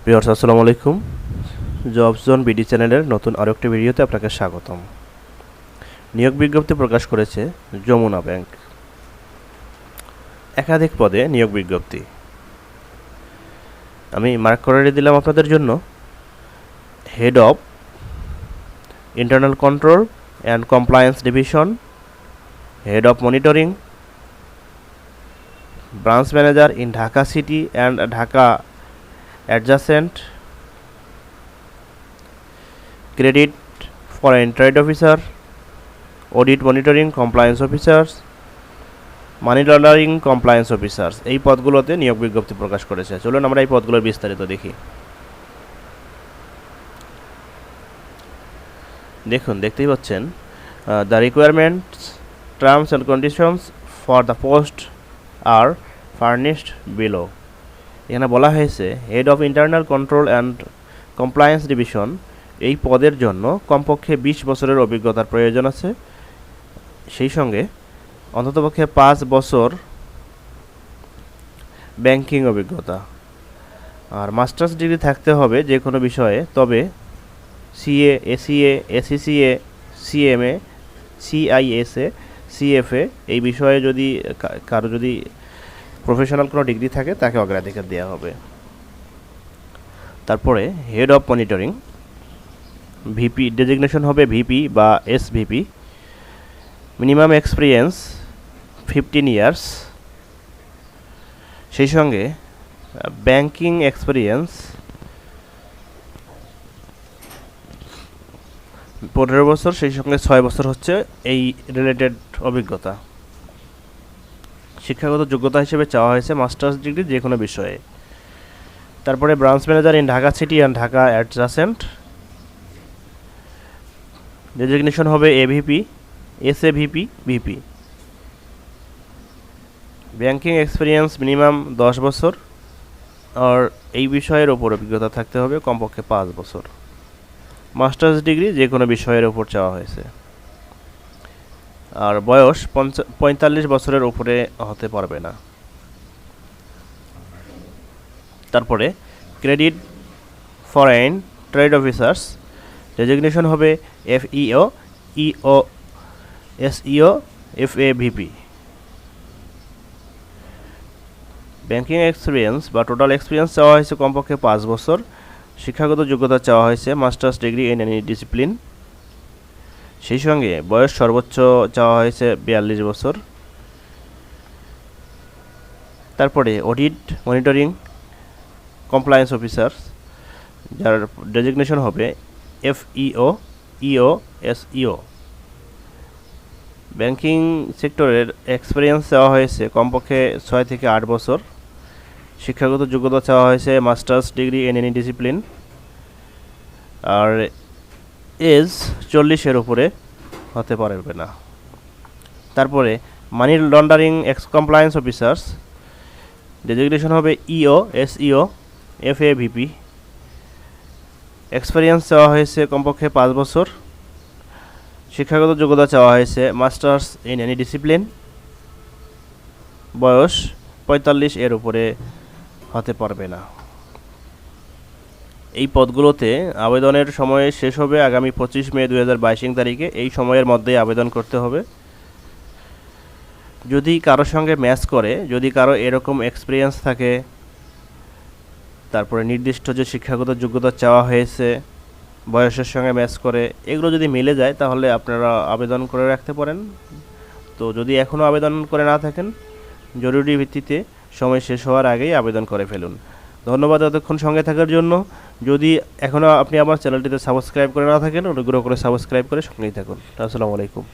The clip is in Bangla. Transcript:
ভিউয়ার্স আসসালামু আলাইকুম। জবস জোন বিডি চ্যানেলের নতুন আরও একটি ভিডিওতে আপনাকে স্বাগতম। নিয়োগ বিজ্ঞপ্তি প্রকাশ করেছে যমুনা ব্যাংক। একাধিক পদে নিয়োগ বিজ্ঞপ্তি। আমি মার্ক করে দিলাম আপনাদের জন্য head of internal control and compliance division, head of monitoring, branch manager in Dhaka city and Dhaka adjacent, credit foreign trade officer, audit monitoring compliance officers, money laundering compliance officers, এই পদগুলোতে নিয়োগ বিজ্ঞপ্তি প্রকাশ করেছে। চলুন আমরা এই পদগুলোর বিস্তারিত দেখি। দেখতেই পাচ্ছেন the requirements, terms and conditions for the post are furnished below. এখানে বলা হয়েছে head of internal control and compliance division, এই পদের জন্য কমপক্ষে 20 বছরের অভিজ্ঞতার প্রয়োজন আছে। সেই সঙ্গে অন্ততপক্ষে 5 বছর ব্যাংকিং অভিজ্ঞতা আর মাস্টার্স ডিগ্রি থাকতে হবে যে কোনো বিষয়ে। তবে সিএ, এসিএ, এসিসিএ, সিএমএ, সিআইএসএ, সিএফএ এই বিষয়ে যদি কারো যদি প্রফেশনাল কোনো ডিগ্রি থাকে তাকে অগ্রাধিকার দেওয়া হবে। তারপরে head of monitoring, VP designation হবে ভিপি বা এসভিপি। মিনিমাম এক্সপিরিয়েন্স 15 ইয়ার্স, সেই সঙ্গে ব্যাংকিং এক্সপিরিয়েন্স 15 বছর, সেই সঙ্গে 6 বছর হচ্ছে এই রিলেটেড অভিজ্ঞতা। শিক্ষাগত যোগ্যতা হিসেবে চাওয়া হয়েছে মাস্টার্স ডিগ্রি যে কোনো বিষয়ে। তারপরে branch manager in Dhaka city and Dhaka adjacent, designation হবে AVP, SAVP, VP. Banking experience minimum 10 বছর আর এই বিষয়ের ওপর অভিজ্ঞতা থাকতে হবে কমপক্ষে 5 বছর। মাস্টার্স ডিগ্রি যে কোনো বিষয়ের ওপর চাওয়া হয়েছে। আর বয়স 45 বছরের উপরে হতে পারবে না। তারপরে credit foreign trade officers, designation হবে এফইও, ইও, এসইও, এফএভিপি। ব্যাংকিং এক্সপিরিয়েন্স বা টোটাল এক্সপিরিয়েন্স চাওয়া হয়েছে কমপক্ষে 5 বছর। শিক্ষাগত যোগ্যতা চাওয়া হয়েছে masters degree in any discipline. সেই সঙ্গে বয়স সর্বোচ্চ চাওয়া হয়েছে 42 বছর। তারপরে অডিট মনিটরিং কমপ্লায়েন্স অফিসার, যার ডেজিগনেশন হবে এফইও, ইও, এসইও। ব্যাংকিং সেক্টরের এক্সপিরিয়েন্স চাওয়া হয়েছে কমপক্ষে 6 থেকে 8 বছর। শিক্ষাগত যোগ্যতা চাওয়া হয়েছে masters degree in any discipline. আর এজ 40-এর উপরে হতে পারবে না। তারপরে money laundering ex compliance officers, designation হবে ইও, এসইও, এফএভিপি। এক্সপিরিয়েন্স চাওয়া হয়েছে কমপক্ষে 5 বছর। শিক্ষাগত যোগ্যতা চাওয়া হয়েছে মাস্টার্স ইন এনি ডিসিপ্লিন। বয়স 45-এর উপরে হতে পারবে না। এই পদগুলোতে আবেদনের সময় শেষ হবে আগামী 25 মে 2022 তারিখে। এই সময়ের মধ্যে আবেদন করতে হবে। যদি কারোর সঙ্গে ম্যাচ করে, যদি কারো এরকম এক্সপিরিয়েন্স থাকে, তারপরে নির্দিষ্ট যে শিক্ষাগত যোগ্যতা চাওয়া হয়েছে বয়সের সঙ্গে ম্যাচ করে, এগুলো যদি মিলে যায় তাহলে আপনারা আবেদন করে রাখতে পারেন। তো যদি এখনও আবেদন করে না থাকেন, জরুরি ভিত্তিতে সময় শেষ হওয়ার আগেই আবেদন করে ফেলুন। ধন্যবাদ এতক্ষণ সঙ্গে থাকার জন্য। যদি এখনও আপনি আমার চ্যানেলটিতে সাবস্ক্রাইব করে না থাকেন, অনুগ্রহ করে সাবস্ক্রাইব করে সঙ্গেই থাকুন। আসসালামু আলাইকুম।